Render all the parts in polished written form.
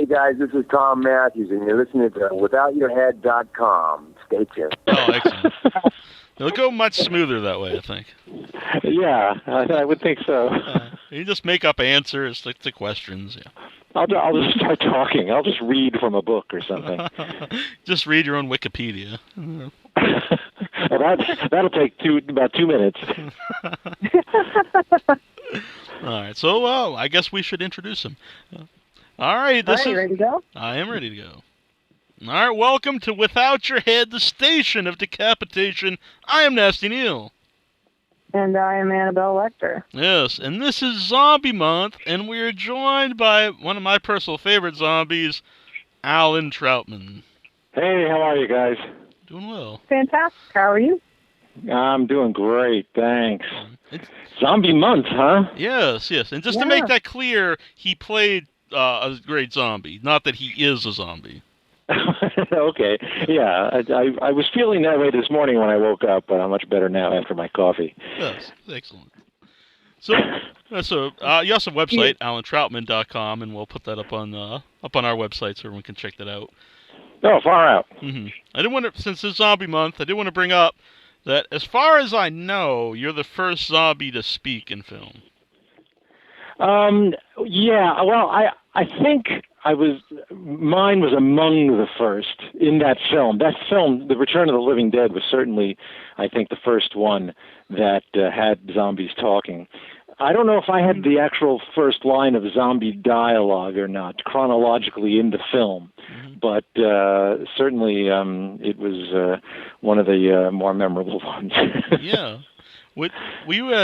Hey, guys, this is Thom Mathews, and you're listening to WithoutYourHead.com. Stay tuned. Oh, excellent. It'll go much smoother that way, I think. Yeah, I would think so. You just make up answers to questions. Yeah. I'll just start talking. I'll just read from a book or something. Just read your own Wikipedia. Well, that'll take about 2 minutes. All right, so I guess we should introduce him. All right, you ready to go? I am ready to go. All right, welcome to Without Your Head, the station of decapitation. I am Nasty Neil. And I am Annabelle Lecter. Yes, and this is Zombie Month, and we are joined by one of my personal favorite zombies, Allan Trautman. Hey, how are you guys? Doing well. Fantastic. How are you? I'm doing great, thanks. Zombie Month, huh? Yes, and just to make that clear, he played a great zombie, not that he is a zombie. Okay, yeah, I was feeling that way this morning when I woke up, but I'm much better now after my coffee. Yes, excellent. So you also have a website, allantrautman.com, and we'll put that up on our website so everyone can check that out. Oh, far out. Mm-hmm. I didn't want to, since it's Zombie Month, I did want to bring up that, as far as I know, you're the first zombie to speak in film. Yeah, well, I think mine was among the first in that film. That film, The Return of the Living Dead, was certainly, I think, the first one that had zombies talking. I don't know if I had the actual first line of zombie dialogue or not, chronologically in the film, but certainly it was one of the more memorable ones. Yeah. We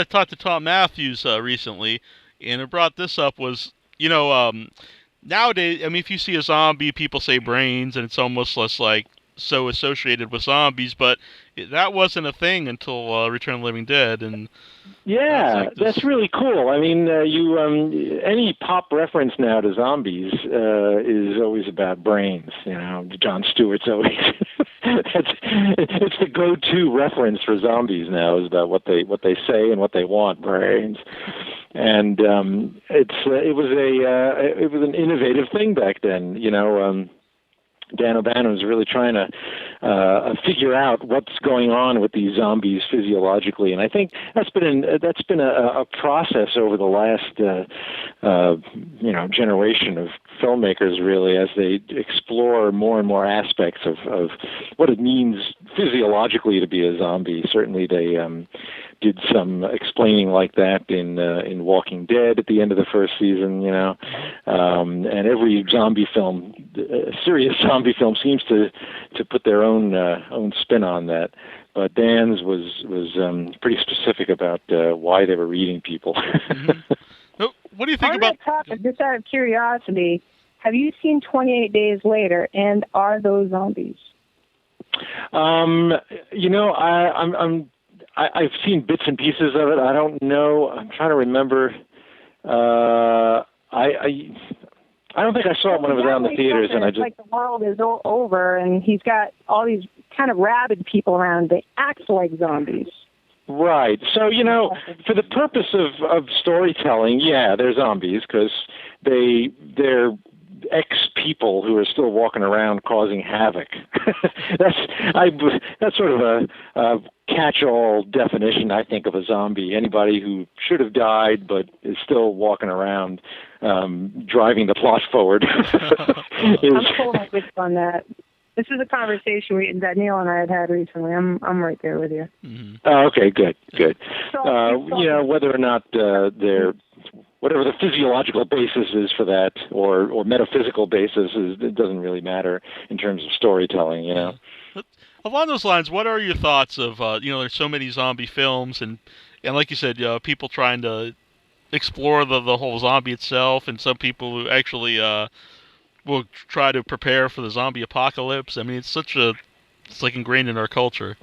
talked to Thom Mathews recently, and it brought this up was, nowadays, I mean, if you see a zombie, people say brains, and it's almost less like so associated with zombies, but that wasn't a thing until Return of the Living Dead. And yeah, that's really cool. I mean, any pop reference now to zombies is always about brains. Jon Stewart's always it's the go-to reference for zombies now, is about what they say and what they want, brains. And it was an innovative thing back then. Dan O'Bannon was really trying to figure out what's going on with these zombies physiologically, and I think that's been a process over the last generation of filmmakers, really, as they explore more and more aspects of what it means physiologically to be a zombie. Certainly, they did some explaining like that in Walking Dead at the end of the first season, and every zombie film, serious zombie film, seems to put their own spin on that. But Dan's was pretty specific about why they were eating people. What do you think about? Just out of curiosity, have you seen 28 Days Later, and are those zombies? I've seen bits and pieces of it. I don't know. I'm trying to remember. I don't think I saw it when it was out in the theaters, and I just like the world is over, and he's got all these kind of rabid people around. They act like zombies. Right. So for the purpose of storytelling, yeah, they're zombies because they're ex-people who are still walking around causing havoc. That's sort of a catch-all definition, I think, of a zombie. Anybody who should have died but is still walking around driving the plot forward. I'm totally with you on that. This is a conversation that Neil and I had recently. I'm right there with you. Mm-hmm. Oh, okay, good. So, whether or not they're whatever the physiological basis is for that, or metaphysical basis, it doesn't really matter in terms of storytelling, Along those lines, what are your thoughts of, there's so many zombie films, and like you said, people trying to explore the whole zombie itself, and some people who actually will try to prepare for the zombie apocalypse. I mean, it's like ingrained in our culture.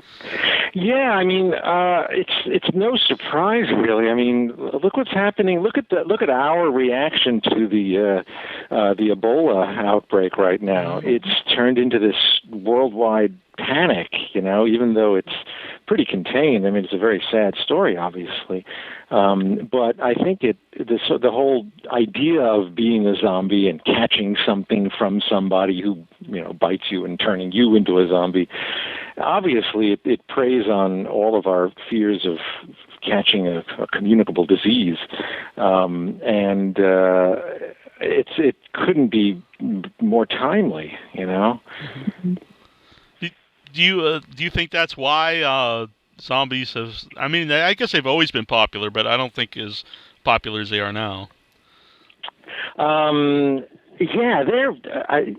Yeah, I mean, it's no surprise, really. I mean, look what's happening. Look at our reaction to the Ebola outbreak right now. It's turned into this worldwide panic. Even though it's pretty contained. I mean, it's a very sad story, obviously, but I think the whole idea of being a zombie and catching something from somebody who bites you and turning you into a zombie, obviously it preys on all of our fears of catching a communicable disease, and it couldn't be more timely, Do you think that's why zombies have? I mean, I guess they've always been popular, but I don't think as popular as they are now. Yeah,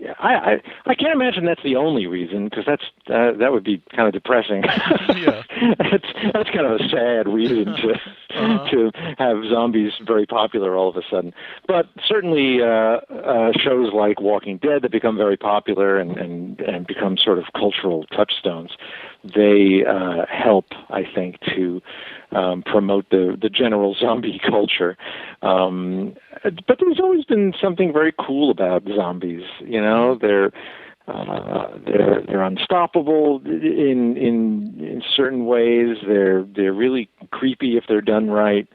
I can't imagine that's the only reason, because that would be kind of depressing. Yeah, that's kind of a sad reason to have zombies very popular all of a sudden. But certainly shows like Walking Dead that become very popular and become sort of cultural touchstones, they help, I think, to promote the general zombie culture. But there's always been something very cool about zombies. They're unstoppable in certain ways. They're really creepy if they're done right.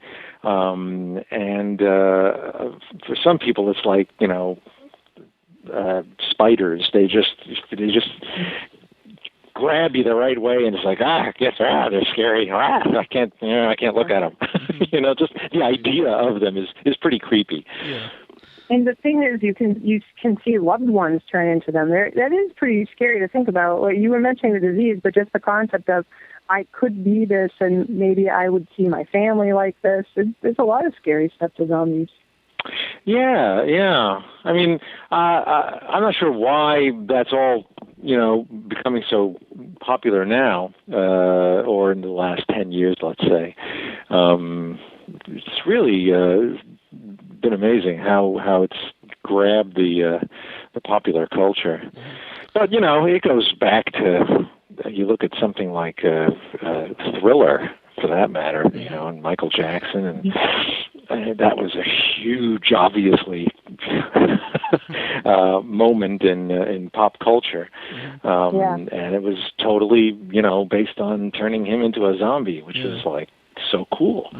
And for some people, it's like spiders. They just grab you the right way, and it's like, they're scary. I can't look at them. Just the idea of them is pretty creepy. Yeah. And the thing is, you can see loved ones turn into them. That is pretty scary to think about. Like you were mentioning the disease, but just the concept of I could be this, and maybe I would see my family like this. There's a lot of scary stuff to zombies. Yeah. I mean, I'm not sure why that's all, becoming so popular now, or in the last 10 years, let's say. It's really been amazing how it's grabbed the popular culture. But, it goes back to, you look at something like Thriller, for that matter, and Michael Jackson, and that was a huge, obviously, moment in pop culture, and it was totally, based on turning him into a zombie, which was like so cool.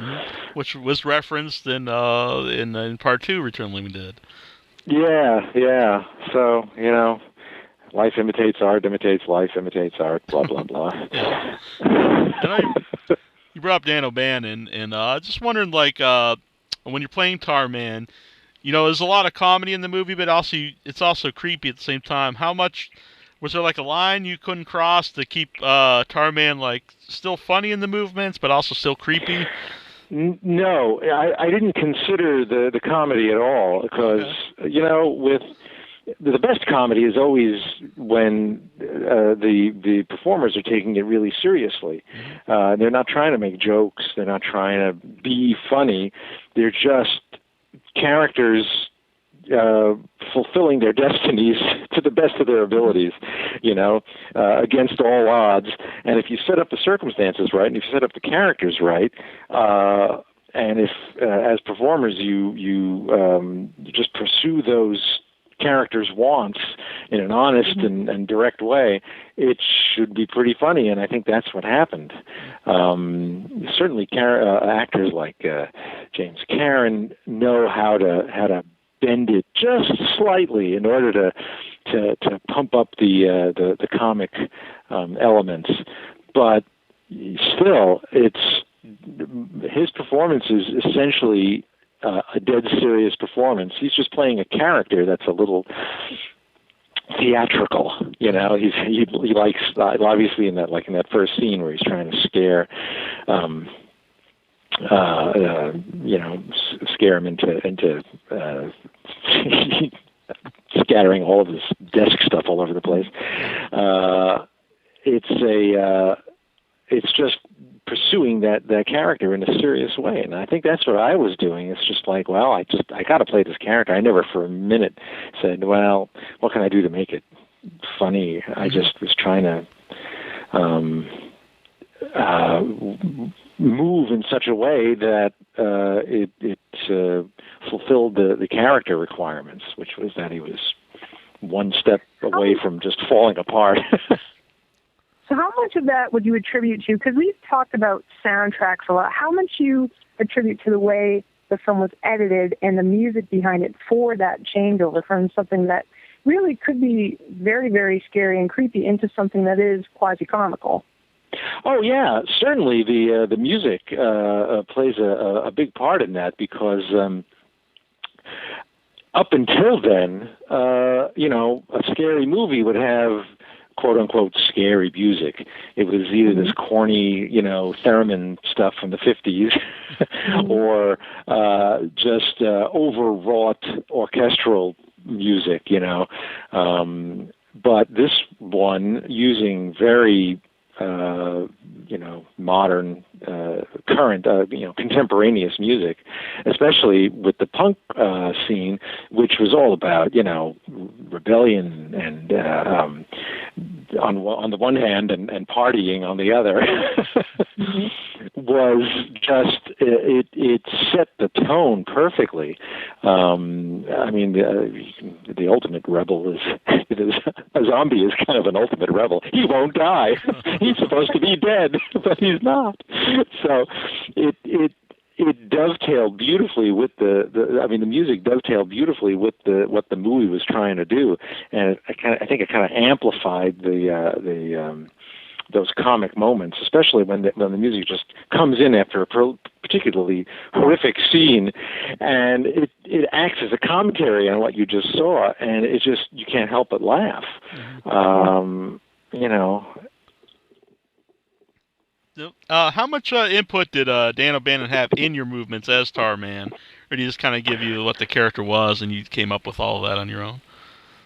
Which was referenced in Part 2, Return of the Living Dead. Yeah. So life imitates art, imitates life, imitates art, blah blah blah. Yeah. You brought up Dan O'Bannon, and just wondering, like, when you're playing Tarman, there's a lot of comedy in the movie, but it's also creepy at the same time. How much was there like a line you couldn't cross to keep Tarman like still funny in the movements, but also still creepy? No, I didn't consider the comedy at all, because with the best comedy is always when the performers are taking it really seriously. They're not trying to make jokes. They're not trying to be funny. They're just characters fulfilling their destinies to the best of their abilities, against all odds. And if you set up the circumstances right, and if you set up the characters right, and if as performers you just pursue those characters' wants in an honest and direct way, it should be pretty funny, and I think that's what happened. Certainly, actors like James Karen know how to bend it just slightly in order to pump up the comic elements, but still, his performance is essentially a dead serious performance. He's just playing a character that's a little theatrical, He likes, obviously, in that first scene where he's trying to scare scare him into scattering all of his desk stuff all over the place. It's just pursuing that character in a serious way, and I think that's what I was doing. It's just like, well, I got to play this character. I never for a minute said, well, what can I do to make it funny? I just was trying to move in such a way that it fulfilled the character requirements, which was that he was one step away from just falling apart. So how much of that would you attribute to, because we've talked about soundtracks a lot, how much you attribute to the way the film was edited and the music behind it for that changeover from something that really could be very, very scary and creepy into something that is quasi-comical? Oh yeah, certainly the music plays a big part in that, because up until then, a scary movie would have quote unquote scary music. It was either this corny, theremin stuff from the 50s or just overwrought orchestral music, but this one using very modern, current, contemporaneous music, especially with the punk scene, which was all about, rebellion and on the one hand and partying on the other, was just it set the tone perfectly. The ultimate rebel is a zombie is kind of an ultimate rebel. He won't die. He's supposed to be dead, but he's not. So it dovetailed beautifully with the music dovetailed beautifully with what the movie was trying to do, and I think it kind of amplified those comic moments, especially when the music just comes in after a particularly horrific scene, and it acts as a commentary on what you just saw, and you can't help but laugh. How much input did Dan O'Bannon have in your movements as Tarman, or did he just kind of give you what the character was and you came up with all of that on your own?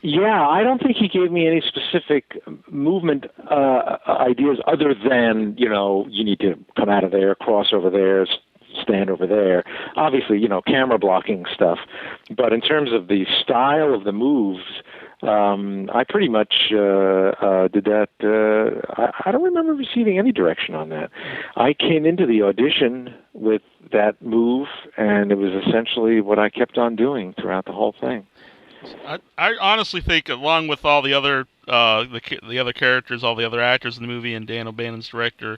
Yeah, I don't think he gave me any specific movement ideas other than, you need to come out of there, cross over there, stand over there. Obviously, camera blocking stuff. But in terms of the style of the moves, I pretty much did that. I don't remember receiving any direction on that. I came into the audition with that move, and it was essentially what I kept on doing throughout the whole thing. I honestly think, along with all the other the other characters, all the other actors in the movie, and Dan O'Bannon's direction,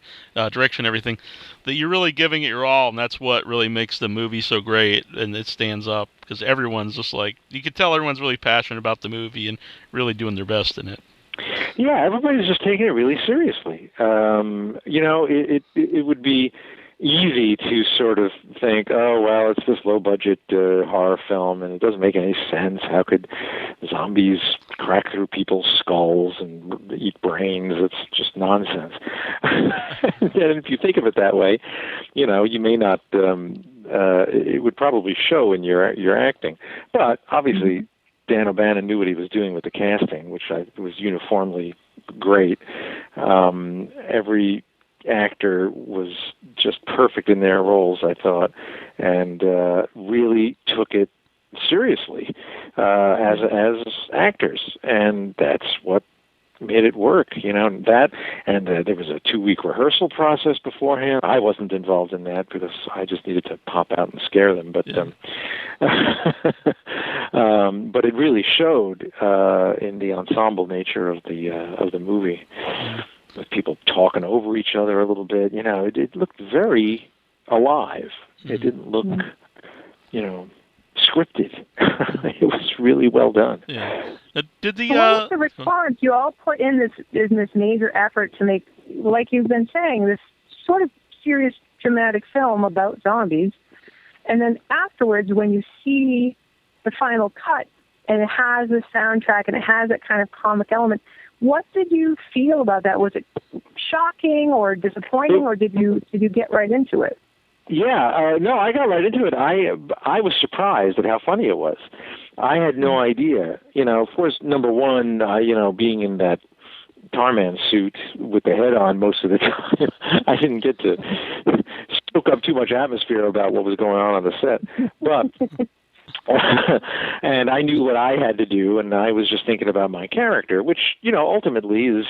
everything, that you're really giving it your all, and that's what really makes the movie so great, and it stands up because everyone's just like, you can tell everyone's really passionate about the movie and really doing their best in it. Yeah, everybody's just taking it really seriously. It would be easy to sort of think, oh, well, it's this low-budget horror film, and it doesn't make any sense. How could zombies crack through people's skulls and eat brains? It's just nonsense. And if you think of it that way, you may not, it would probably show in your acting. But obviously, Dan O'Bannon knew what he was doing with the casting, which was uniformly great. Every actor was just perfect in their roles, I thought, and really took it seriously as actors, and that's what made it work, that, and there was a 2-week rehearsal process beforehand. I wasn't involved in that because I just needed to pop out and scare them, but but it really showed in the ensemble nature of the movie, with people talking over each other a little bit. It looked very alive. It didn't look, scripted. It was really well done. Yeah. What was the response? You all put in this major effort to make, like you've been saying, this sort of serious, dramatic film about zombies, and then afterwards, when you see the final cut and it has the soundtrack and it has that kind of comic element, what did you feel about that? Was it shocking or disappointing, or did you get right into it? Yeah, no, I got right into it. I was surprised at how funny it was. I had no idea. Of course, number one, being in that Tarman suit with the head on most of the time, I didn't get to soak up too much atmosphere about what was going on the set. But and I knew what I had to do, and I was just thinking about my character, which, ultimately is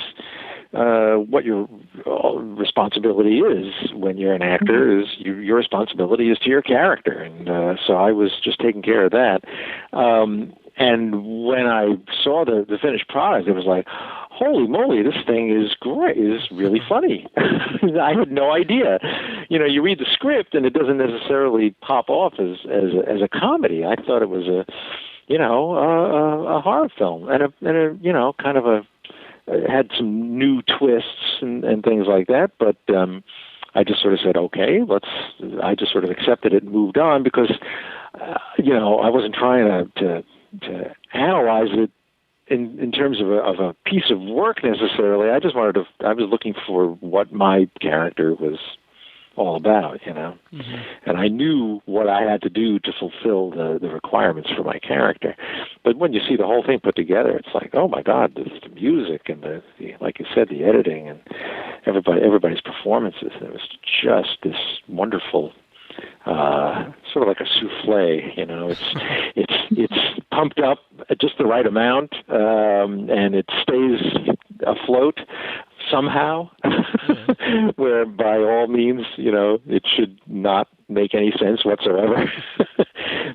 what your responsibility is when you're an actor. Is your responsibility is to your character, and so I was just taking care of that. And when I saw the finished product, it was like, holy moly, this thing is great, is really funny. I had no idea. You read the script and it doesn't necessarily pop off as a comedy. I thought it was a horror film and a kind of a had some new twists and things like that. But I just sort of said, okay, I just sort of accepted it and moved on because I wasn't trying to analyze it in terms of a piece of work necessarily. I was looking for what my character was all about, Mm-hmm. and I knew what I had to do to fulfill the requirements for my character. But when you see the whole thing put together, it's like, oh my God, the music and the like you said, the editing and everybody's performances. It was just this wonderful, sort of like a souffle, it's pumped up at just the right amount, and it stays afloat somehow, where by all means, it should not make any sense whatsoever,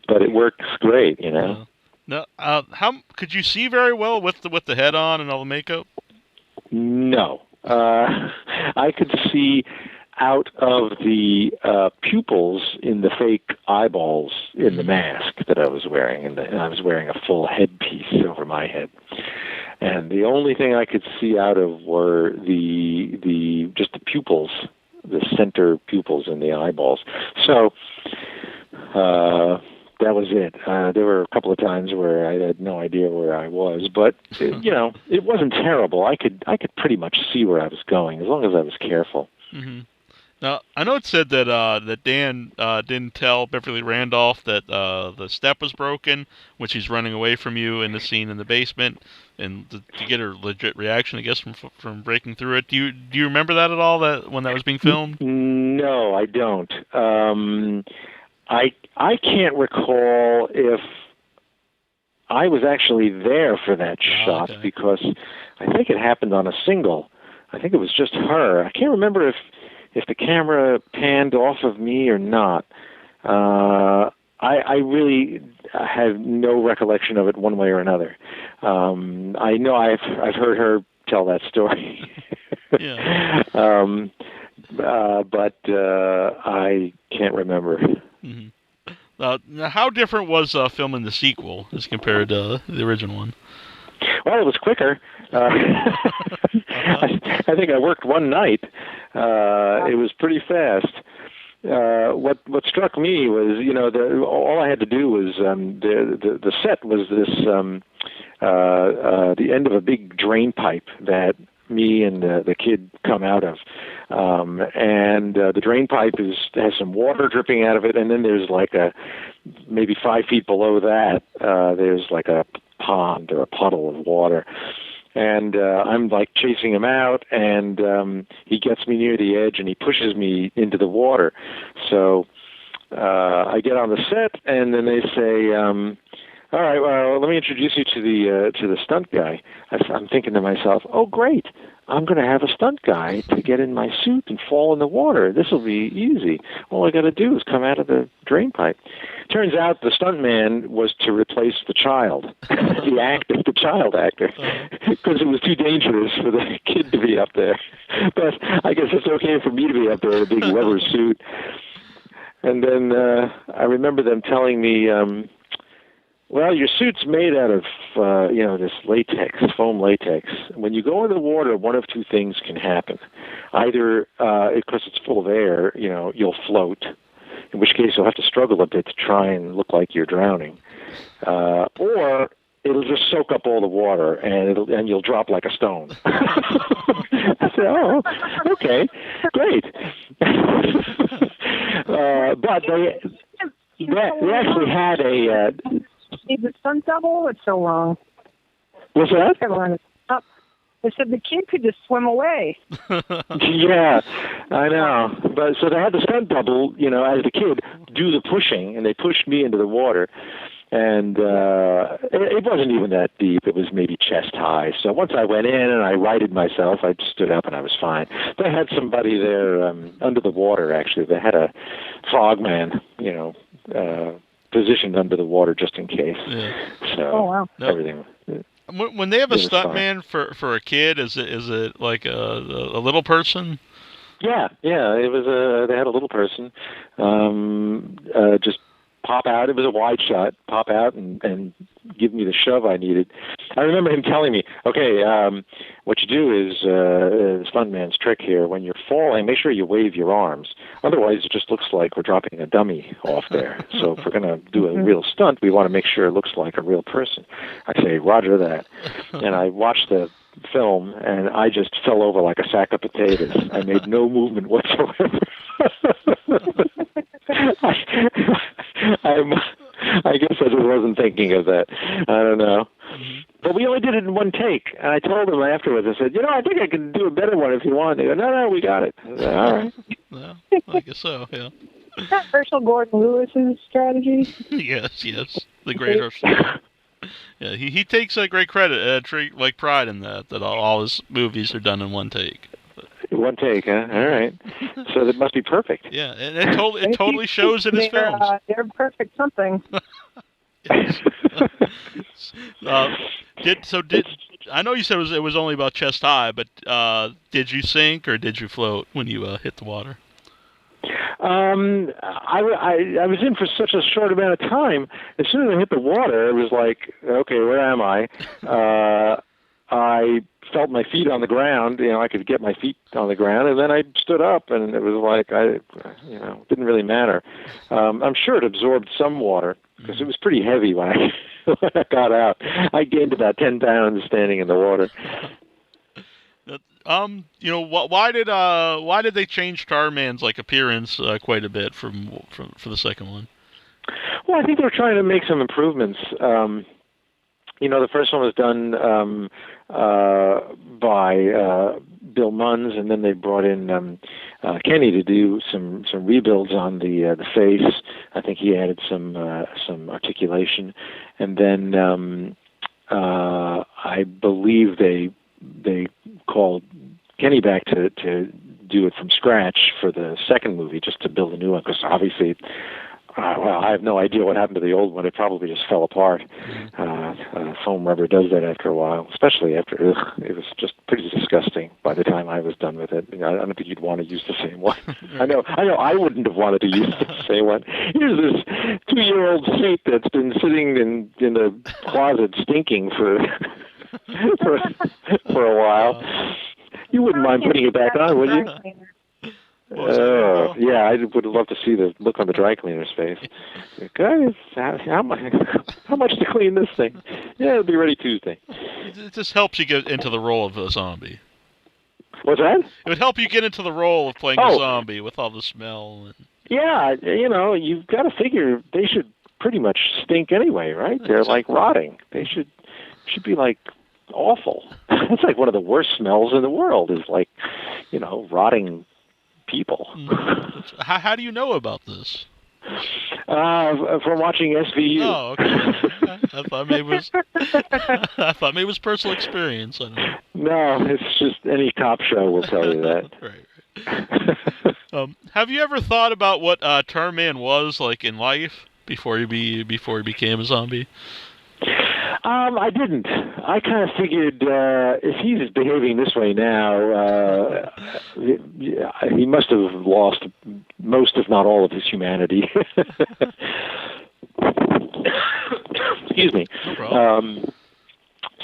but it works great, Now, how could you see very well with the head on and all the makeup? No, I could see out of the pupils in the fake eyeballs in the mask that I was wearing, and I was wearing a full headpiece over my head. And the only thing I could see out of were just the pupils, the center pupils in the eyeballs. So that was it. There were a couple of times where I had no idea where I was, but it wasn't terrible. I could pretty much see where I was going as long as I was careful. Mm-hmm. Now, I know it said that Dan didn't tell Beverly Randoplh that the step was broken when she's running away from you in the scene in the basement, and to get her legit reaction, I guess, from breaking through it. Do you remember that at all? That when that was being filmed? No, I don't. I can't recall if I was actually there for that shot, okay. Because I think it happened on a single. I think it was just her. I can't remember if the camera panned off of me or not. I really have no recollection of it one way or another. I know I've heard her tell that story. Yeah. But I can't remember. Mm-hmm. Now, how different was filming the sequel as compared to the original one? Well, it was quicker. I think I worked one night. It was pretty fast. What struck me was, all I had to do was the set was this the end of a big drain pipe that me and the kid come out of, and the drain pipe has some water dripping out of it, and then there's like maybe 5 feet below that there's like a pond or a puddle of water. And I'm like chasing him out, and he gets me near the edge, and he pushes me into the water. So I get on the set, and then they say, "All right, well, let me introduce you to the stunt guy." I'm thinking to myself, "Oh, great! I'm going to have a stunt guy to get in my suit and fall in the water. This will be easy. All I got to do is come out of the drain pipe." Turns out the stunt man was to replace the child, the child actor, because it was too dangerous for the kid to be up there. But I guess it's okay for me to be up there in a big rubber suit. And then I remember them telling me, well, your suit's made out of, this latex, foam latex. When you go in the water, one of two things can happen. Either, because it's full of air, you'll float, in which case you'll have to struggle a bit to try and look like you're drowning. Or it'll just soak up all the water, and you'll drop like a stone. I said, oh, okay, great. But they actually had a... Is the stunt double? It's so long. What's that? They said the kid could just swim away. Yeah, I know. But so they had the stunt double, as the kid, do the pushing, and they pushed me into the water. And it wasn't even that deep. It was maybe chest high. So once I went in and I righted myself, I stood up and I was fine. They had somebody there under the water, actually. They had a frogman, positioned under the water just in case. Yeah. So oh, wow. everything. When they have a It was fun. stuntman for a kid, is it like a little person? Yeah. It was they had a little person, just pop out. It was a wide shot. Pop out and give me the shove I needed. I remember him telling me, "Okay, what you do is stuntman's trick here. When you're falling, make sure you wave your arms. Otherwise, it just looks like we're dropping a dummy off there. So if we're going to do a real stunt, we want to make sure it looks like a real person." I say, "Roger that." And I watched the film, and I just fell over like a sack of potatoes. I made no movement whatsoever. I guess I just wasn't thinking of that. I don't know. But we only did it in one take. And I told him afterwards, I said, I think I can do a better one if you want. They go, no, we got it. I said, all right. Well, I guess so, yeah. Is that Herschel Gordon Lewis's strategy? Yes. The great Herschel. Yeah, he takes great credit, pride in that all his movies are done in one take. One take, huh? All right. So that must be perfect. Yeah, and it totally shows in his films. They're perfect something. I know you said it was only about chest high, but did you sink or did you float when you hit the water? I was in for such a short amount of time. As soon as I hit the water, it was like, okay, where am I? I felt my feet on the ground. I could get my feet on the ground, and then I stood up, and it was like it didn't really matter. I'm sure it absorbed some water because it was pretty heavy when I got out. I gained about 10 pounds standing in the water. Why did they change Tarman's appearance quite a bit for the second one? Well, I think they were trying to make some improvements. The first one was done by Bill Munns, and then they brought in Kenny to do some rebuilds on the face. I think he added some articulation, and then I believe they called Kenny back to do it from scratch for the second movie, just to build a new one, because obviously, I have no idea what happened to the old one. It probably just fell apart. Foam rubber does that after a while, especially after it was just pretty disgusting by the time I was done with it. I don't think you'd want to use the same one. I know I wouldn't have wanted to use the same one. Here's this 2-year-old suit that's been sitting in the closet stinking for a while. You wouldn't mind putting it back on, would you? Yeah, I would love to see the look on the dry cleaner's face. Guys, how much to clean this thing? Yeah, it'll be ready Tuesday. It just helps you get into the role of a zombie. What's that? It would help you get into the role of playing a zombie with all the smell. Yeah, you've got to figure they should pretty much stink anyway, right? They're like rotting. They should be like awful. It's like one of the worst smells in the world is like, rotting people. How do you know about this? From watching SVU. Oh, okay. I thought maybe it was personal experience. I don't know. No, it's just any cop show will tell you that. Right. Have you ever thought about what Tarman was like in life before he became a zombie? I didn't. I kind of figured if he's behaving this way now, he must have lost most, if not all, of his humanity. Excuse me. No problem.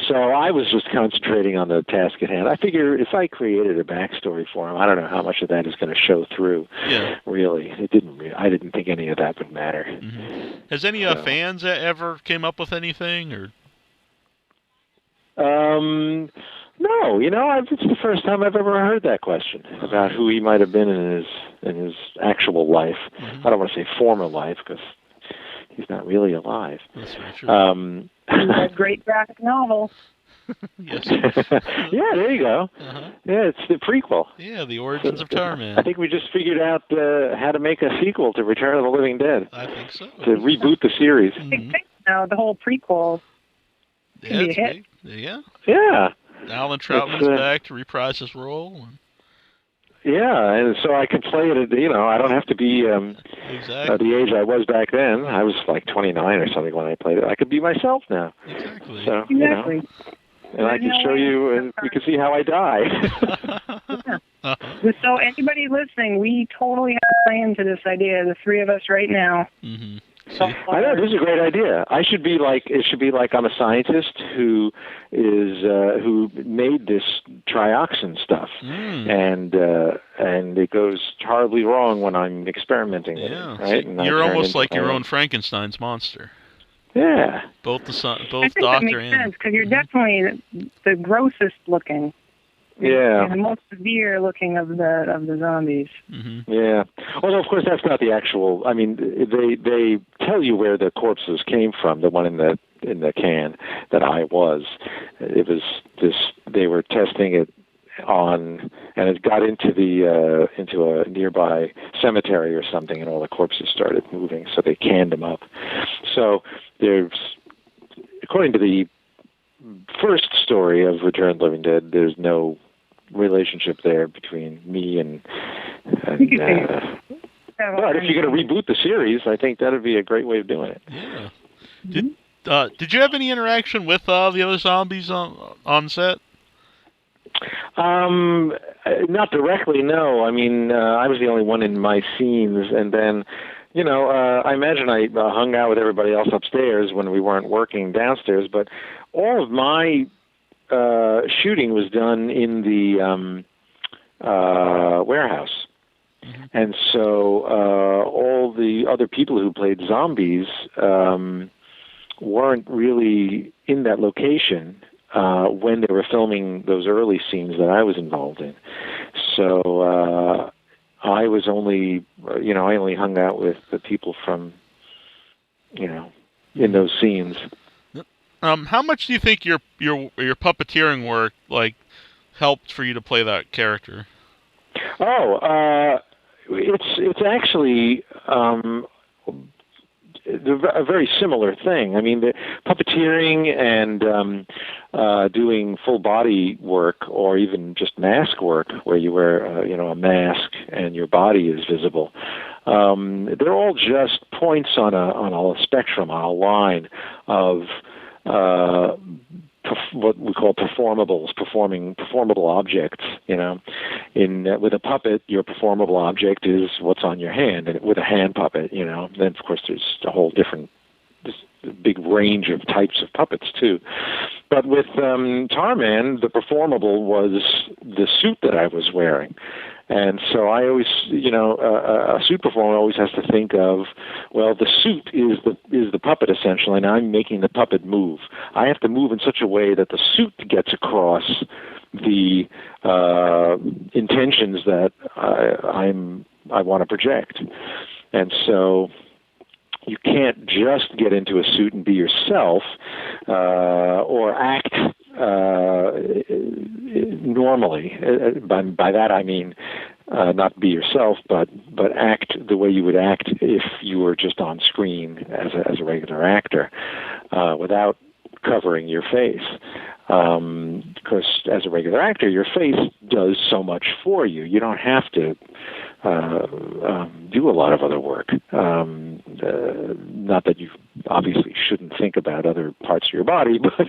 So I was just concentrating on the task at hand. I figure if I created a backstory for him, I don't know how much of that is going to show through. Yeah. Really, it didn't. I didn't think any of that would matter. Mm-hmm. Has any fans ever came up with anything, or? No, it's the first time I've ever heard that question about who he might have been in his actual life. Mm-hmm. I don't want to say former life because he's not really alive. That's very true. A great graphic novel. Yes. Yeah, there you go. Uh-huh. Yeah, it's the prequel. Yeah, the origins of Tarman. I think we just figured out how to make a sequel to Return of the Living Dead. I think so. To reboot the series. Mm-hmm. Now the whole prequel. Yeah, it's big. Yeah. Yeah. Allan Trautman's back to reprise his role. Yeah, and so I can play it. I don't have to be exactly the age I was back then. I was like 29 or something when I played it. I could be myself now. Exactly. So, Exactly. And I can show you, and you can see how I die. So anybody listening, we totally have a plan to this idea, the three of us right now. Mm-hmm. I know, this is a great idea. It should be like I'm a scientist who made this trioxin stuff, and it goes horribly wrong when I'm experimenting with it, right? So you're almost like your own Frankenstein's monster. Yeah. Both I think doctor that makes sense, because you're definitely the grossest looking. Yeah. The most severe looking of the zombies. Mm-hmm. Yeah. Although, of course, that's not the actual. I mean, they tell you where the corpses came from. The one in the can that I was. It was this. They were testing it on, and it got into a nearby cemetery or something, and all the corpses started moving. So they canned them up. So there's, according to the first story of Return of the Living Dead, there's no relationship there between me and but if you're going to reboot the series, I think that would be a great way of doing it. Yeah. Did you have any interaction with the other zombies on set? Not directly, no. I mean, I was the only one in my scenes, and then, I imagine I hung out with everybody else upstairs when we weren't working downstairs, but all of my shooting was done in the warehouse. Mm-hmm. And so all the other people who played zombies weren't really in that location when they were filming those early scenes that I was involved in. So I was only, I only hung out with the people from, in those scenes. How much do you think your puppeteering work helped for you to play that character? It's actually a very similar thing. I mean, the puppeteering and doing full body work, or even just mask work, where you wear a mask and your body is visible. They're all just points on a spectrum, on a line of what we call performables, performable objects. With a puppet, your performable object is what's on your hand, and with a hand puppet, then of course there's a whole different, big range of types of puppets too. But with Tarman, the performable was the suit that I was wearing. And so I always, a suit performer always has to think of, well, the suit is the puppet essentially, and I'm making the puppet move. I have to move in such a way that the suit gets across the intentions that I want to project. And so you can't just get into a suit and be yourself or act normally. By that I mean not be yourself, but act the way you would act if you were just on screen as a regular actor, without covering your face. Because as a regular actor, your face does so much for you. You don't have to do a lot of other work. Not that you obviously shouldn't think about other parts of your body, but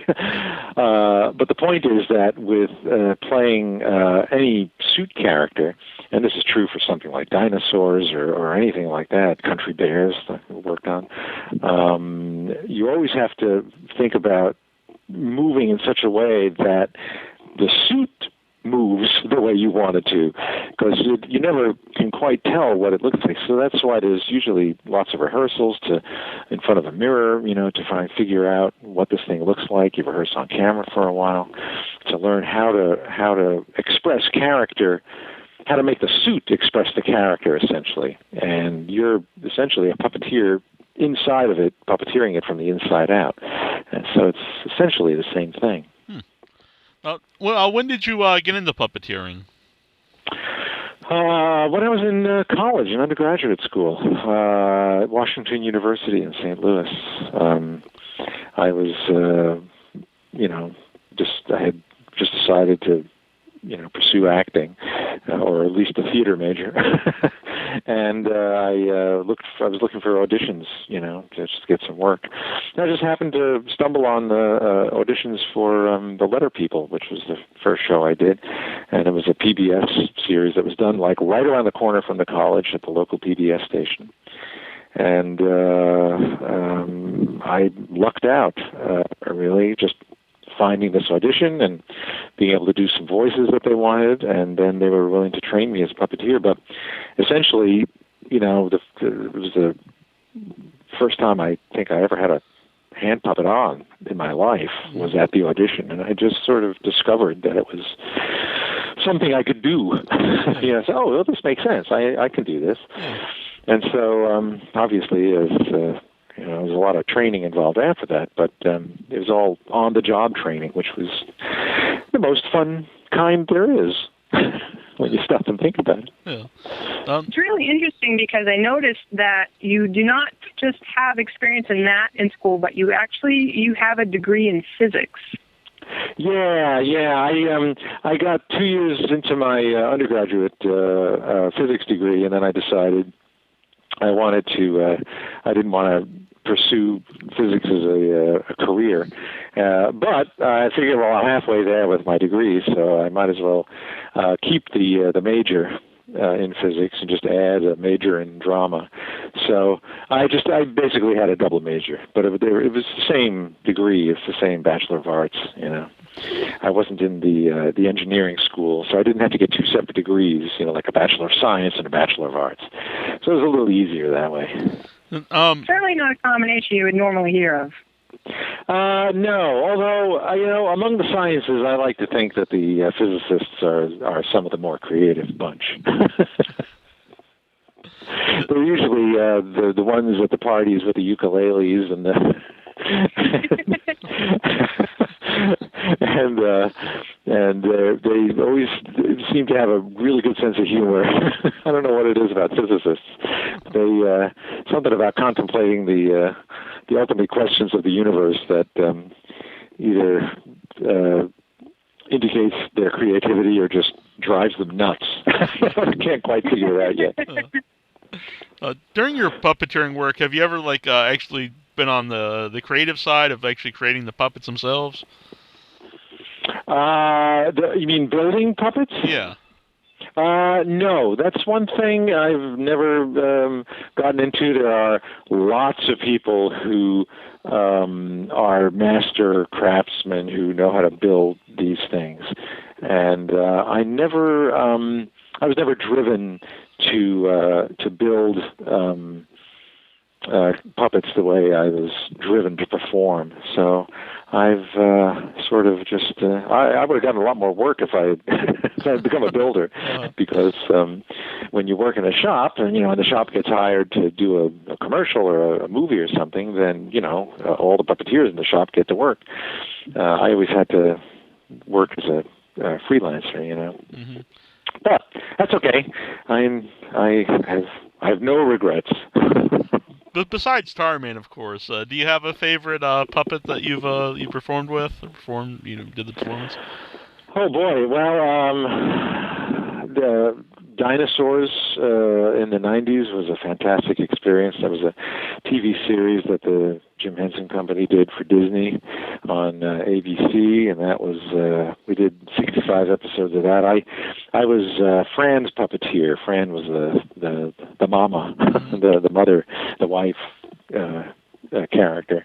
the point is that with playing any suit character, and this is true for something like dinosaurs or anything like that, country bears that we worked on, you always have to think about moving in such a way that the suit moves the way you want it to, because you never can quite tell what it looks like. So that's why there's usually lots of rehearsals in front of a mirror, to try and figure out what this thing looks like. You rehearse on camera for a while to learn how to express character, how to make the suit express the character, essentially. And you're essentially a puppeteer inside of it, puppeteering it from the inside out. And so it's essentially the same thing. When did you get into puppeteering? When I was in college, in undergraduate school, at Washington University in St. Louis. I was, I had just decided to, pursue acting. or at least a theater major. And I was looking for auditions, just to get some work. And I just happened to stumble on the auditions for The Letter People, which was the first show I did. And it was a PBS series that was done like right around the corner from the college at the local PBS station. And I lucked out, really, just finding this audition and being able to do some voices that they wanted, and then they were willing to train me as a puppeteer. But essentially, it was the first time I think I ever had a hand puppet on in my life was at the audition, and I just sort of discovered that it was something I could do. I said, well, this makes sense. I can do this. And so, obviously, there was a lot of training involved after that, but it was all on-the-job training, which was the most fun kind there is when you stop and think about it. Yeah. It's really interesting because I noticed that you do not just have experience in that in school, but you have a degree in physics. Yeah. I got 2 years into my undergraduate physics degree, and then I decided I didn't want to pursue physics as a career. But I figured, well, I'm halfway there with my degree, so I might as well keep the major in physics and just add a major in drama. So I basically had a double major, but it was the same degree. It's the same Bachelor of Arts, I wasn't in the engineering school, so I didn't have to get two separate degrees, like a Bachelor of Science and a Bachelor of Arts. So it was a little easier that way. Certainly not a combination you would normally hear of. No, although, among the sciences, I like to think that the physicists are some of the more creative bunch. They're usually the ones at the parties with the ukuleles and the... and they always seem to have a really good sense of humor. I don't know what it is about physicists. They something about contemplating the ultimate questions of the universe that either indicates their creativity or just drives them nuts. I can't quite figure it out yet. During your puppeteering work, have you ever actually been on the creative side of actually creating the puppets themselves? You mean building puppets? Yeah. No, that's one thing I've never gotten into. There are lots of people who are master craftsmen who know how to build these things, and I was never driven to build puppets the way I was driven to perform. So I've sort of just I would have done a lot more work if I had become a builder, because when you work in a shop and and the shop gets hired to do a commercial or a movie or something, then all the puppeteers in the shop get to work. I always had to work as a freelancer, Mm-hmm. But that's okay. I have no regrets. But besides Tarman, of course, do you have a favorite puppet that you performed with, or did the performance? Oh boy, well, the Dinosaurs in the 90s was a fantastic experience. That was a TV series that the Jim Henson Company did for Disney on ABC, and that was we did 65 episodes of that. I was Fran's puppeteer. Fran was the mama, the mother, the wife character.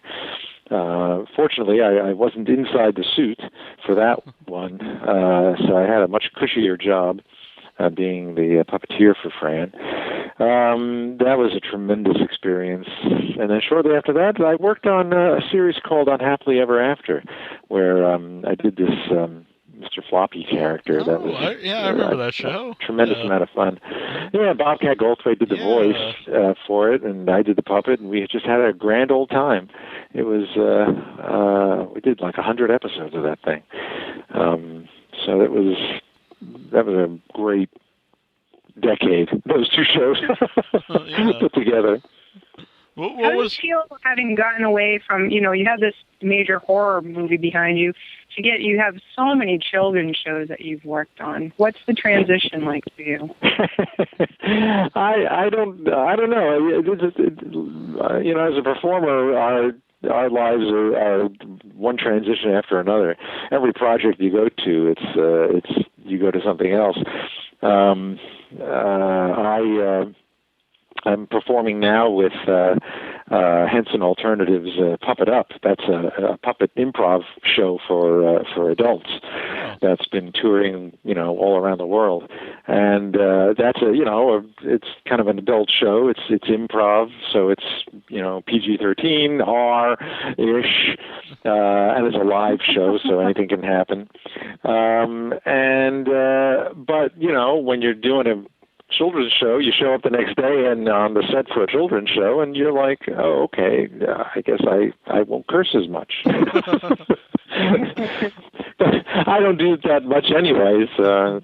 Fortunately, I wasn't inside the suit for that one, so I had a much cushier job being the puppeteer for Fran. That was a tremendous experience. And then shortly after that, I worked on a series called Unhappily Ever After, where I did this Mr. Floppy character. That was I remember that show. Tremendous amount of fun. Yeah, Bobcat Goldthwait did the voice for it, and I did the puppet, and we just had a grand old time. It was we did like 100 episodes of that thing. So that was a great decade, those two shows put together. How do you feel having gotten away from, you have this major horror movie behind you, you have so many children's shows that you've worked on. What's the transition like for you? I don't know. As a performer, our lives are one transition after another. Every project you go to, it's you go to something else. I'm performing now with Henson Alternatives Puppet Up. That's a puppet improv show for adults that's been touring, all around the world. And that's it's kind of an adult show. It's improv, so it's PG-13, R-ish, and it's a live show, so anything can happen. But when you're doing a children's show, you show up the next day and on the set for a children's show, and you're like, oh, okay, I guess I won't curse as much. But I don't do that much anyways. I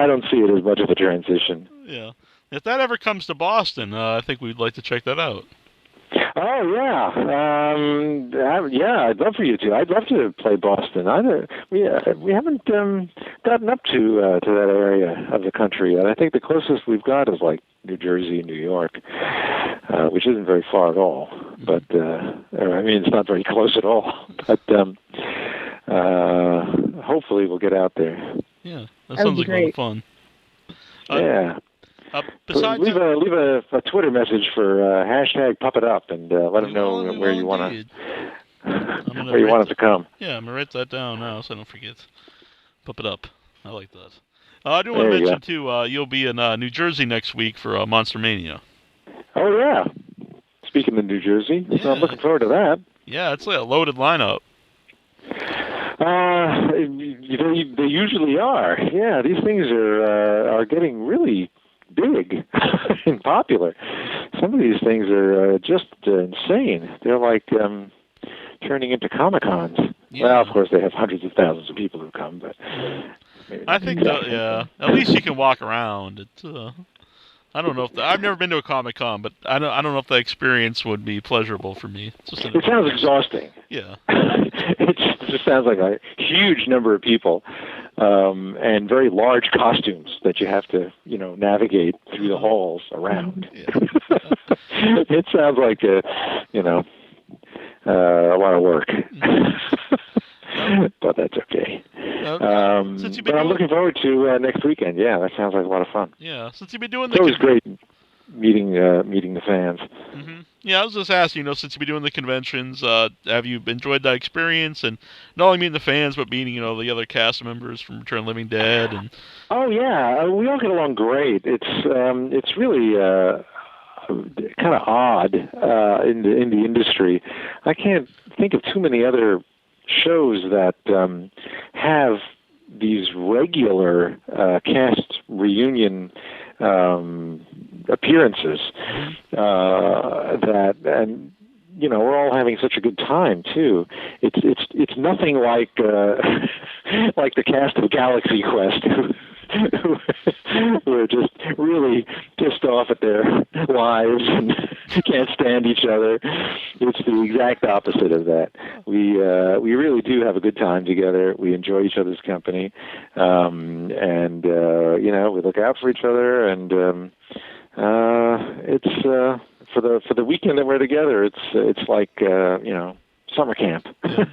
don't see it as much of a transition. Yeah. If that ever comes to Boston, I think we'd like to check that out. Oh yeah, I'd love for you to. I'd love to play Boston. We haven't gotten up to that area of the country, and I think the closest we've got is like New Jersey and New York, which isn't very far at all. But it's not very close at all. But hopefully we'll get out there. Yeah, that sounds like a lot of fun. Yeah. Besides, leave a Twitter message for hashtag Puppet Up and let them know where you want it to come. Yeah, I'm gonna write that down now so I don't forget. Puppet Up. I like that. I do want to mention too. You'll be in New Jersey next week for Monster Mania. Oh yeah. Speaking of New Jersey, so I'm looking forward to that. Yeah, it's like a loaded lineup. They usually are. Yeah, these things are getting really big and popular. Some of these things are just insane. They're like turning into Comic-Cons. Yeah. Well, of course, they have hundreds of thousands of people who come, but I think yeah. At least you can walk around. It's I don't know if I've never been to a Comic-Con, but I don't know if the experience would be pleasurable for me. It sounds exhausting. Yeah. It just sounds like a huge number of people. And very large costumes that you have to, navigate through the halls around. Yeah. It sounds like a lot of work. But that's okay. But I'm looking forward to next weekend. Yeah, that sounds like a lot of fun. Yeah, since you've been doing it's always great meeting the fans. Mm-hmm. Yeah, I was just asking, since you've been doing the conventions, have you enjoyed that experience? And not only meeting the fans, but meeting, the other cast members from Return of the Living Dead. And oh yeah, we all get along great. It's really kind of odd in the industry. I can't think of too many other shows that have these regular cast reunion appearances we're all having such a good time too. It's nothing like like the cast of Galaxy Quest who are just really pissed off at their lives and can't stand each other. It's the exact opposite of that. We really do have a good time together. We enjoy each other's company, and we look out for each other. And it's for the weekend that we're together. It's like summer camp. Yeah.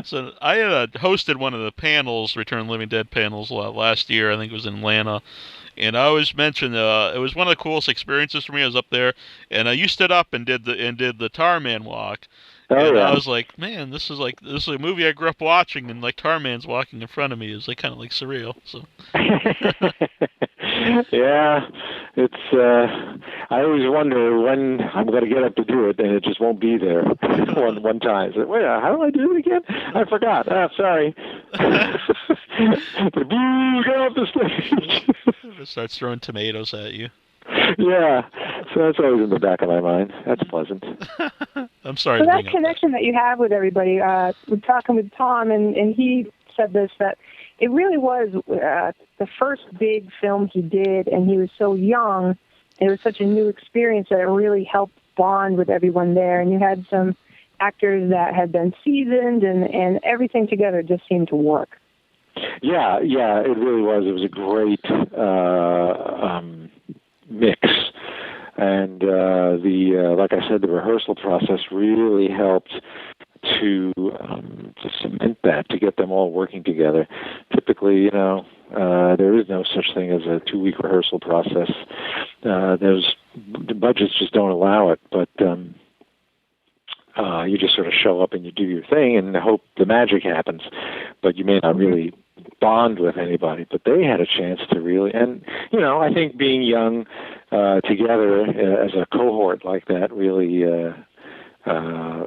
So I hosted one of the panels, Return of the Living Dead panels, last year. I think it was in Atlanta. And I always mention it was one of the coolest experiences for me. I was up there, and you stood up and did the Tarman walk. And I was like, man, this is a movie I grew up watching, and like Tarman's walking in front of me is like kind of like surreal. So. Yeah, it's. I always wonder when I'm going to get up to do it, and it just won't be there. one time, so, wait, how do I do it again? I forgot. Sorry. But get off the stage. It starts throwing tomatoes at you. Yeah, so that's always in the back of my mind. That's pleasant. I'm sorry. So that connection that you have with everybody, we're talking with Thom, and he said this, that it really was the first big film he did, and he was so young. It was such a new experience that it really helped bond with everyone there, and you had some actors that had been seasoned, and everything together just seemed to work. Yeah, it really was. It was a great mix, and like I said, the rehearsal process really helped to cement that, to get them all working together. Typically, there is no such thing as a 2-week rehearsal process. The budgets just don't allow it, but you just sort of show up and you do your thing and hope the magic happens, but you may not really bond with anybody. But they had a chance to really, and I think being young together as a cohort like that really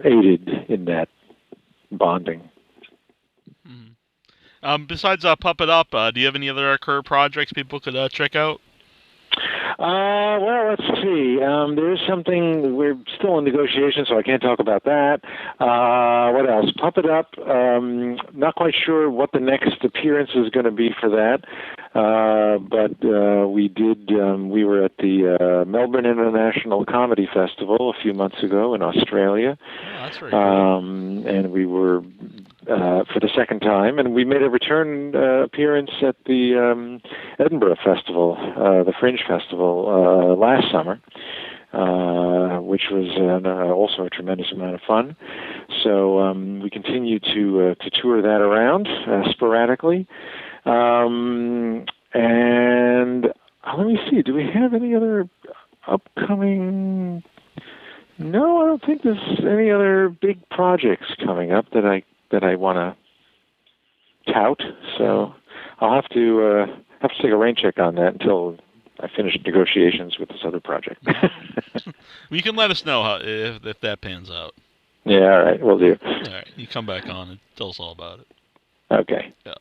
aided in that bonding. Besides Puppet Up, do you have any other current projects people could check out? Well, let's see. There is something, we're still in negotiation, so I can't talk about that. What else? Puppet Up, not quite sure what the next appearance is going to be for that. But we were at the Melbourne International Comedy Festival a few months ago in Australia. Oh, that's very cool. And we were for the second time, and we made a return appearance at the Edinburgh Festival, the Fringe Festival, last summer, which was also a tremendous amount of fun. So we continue to tour that around sporadically. And let me see, do we have any other upcoming... No, I don't think there's any other big projects coming up that I want to tout. So I'll have to take a rain check on that until I finish negotiations with this other project. Well, you can let us know if that pans out. Yeah, all right, we'll do. All right, you come back on and tell us all about it. Okay. Yeah.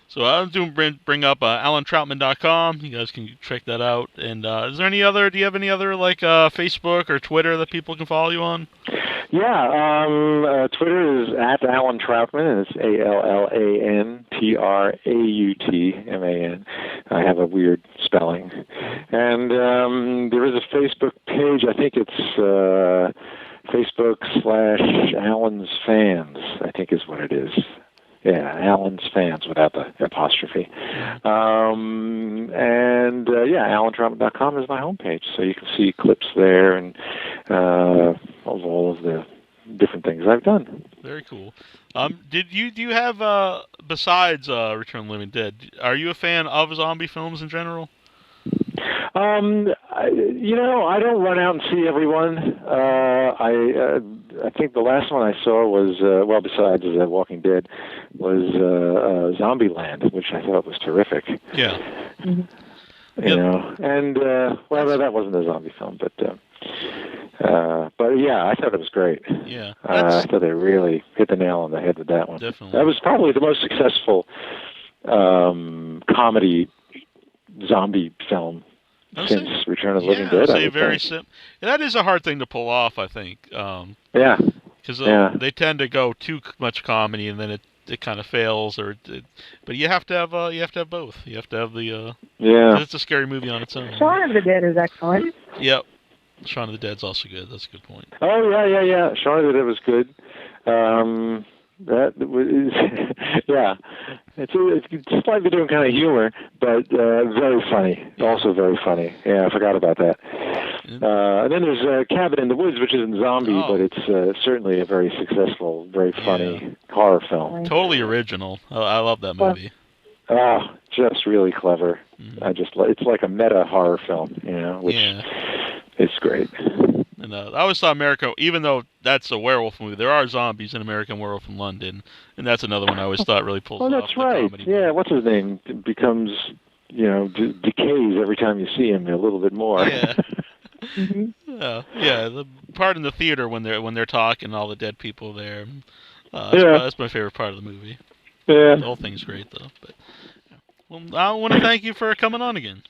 So I was doing bring up AllanTrautman.com. You guys can check that out. And do you have any other like Facebook or Twitter that people can follow you on? Yeah, Twitter is at Allan Trautman, and it's ALLANTRAUTMAN. I have a weird spelling. And there is a Facebook page. I think it's Facebook/Allan's Fans, I think is what it is. Yeah, Allan's Fans without the apostrophe. AllanTrautman.com is my homepage, so you can see clips there and of all of the different things I've done. Very cool. Do you have besides Return of the Living Dead? Are you a fan of zombie films in general? I don't run out and see everyone. I think the last one I saw was, besides Walking Dead, was Zombieland, which I thought was terrific. Yeah. Mm-hmm. That wasn't a zombie film, but yeah, I thought it was great. Yeah. I thought they really hit the nail on the head with that one. Definitely. That was probably the most successful comedy zombie film since Return of the Living Dead. That is a hard thing to pull off, I think. Yeah. Because they tend to go too much comedy, and then it kind of fails. But you have to have both. You have to have the it's a scary movie on its own. Shaun of the Dead is excellent. Yep. Shaun of the Dead's also good. That's a good point. Oh yeah. Shaun of the Dead was good. That was It's slightly different kind of humor, but very funny. Also very funny. Yeah, I forgot about that. And then there's Cabin in the Woods, which isn't zombie, but it's certainly a very successful, very funny horror film. Totally original. I love that movie. Oh, just really clever. Mm-hmm. It's like a meta horror film, which is great. And I always thought America, even though that's a werewolf movie, there are zombies in American Werewolf in London, and that's another one I always thought really pulls off. Oh, that's right. Yeah, what's his name? Becomes, decays every time you see him a little bit more. Yeah. The part in the theater when they're talking, all the dead people there. That's my favorite part of the movie. Yeah. The whole thing's great though. But I want to thank you for coming on again.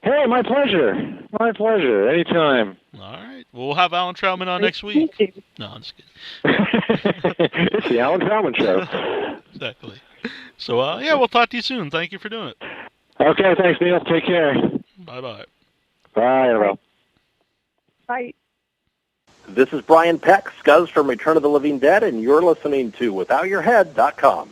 Hey, my pleasure. My pleasure. Anytime. All right. We'll have Allan Trautman on next week. No, I'm just kidding. It's the Allan Trautman Show. Exactly. So, we'll talk to you soon. Thank you for doing it. Okay, thanks, Neil. Take care. Bye-bye. Bye, everyone. Bye. This is Brian Peck, Scuzz from Return of the Living Dead, and you're listening to WithoutYourHead.com.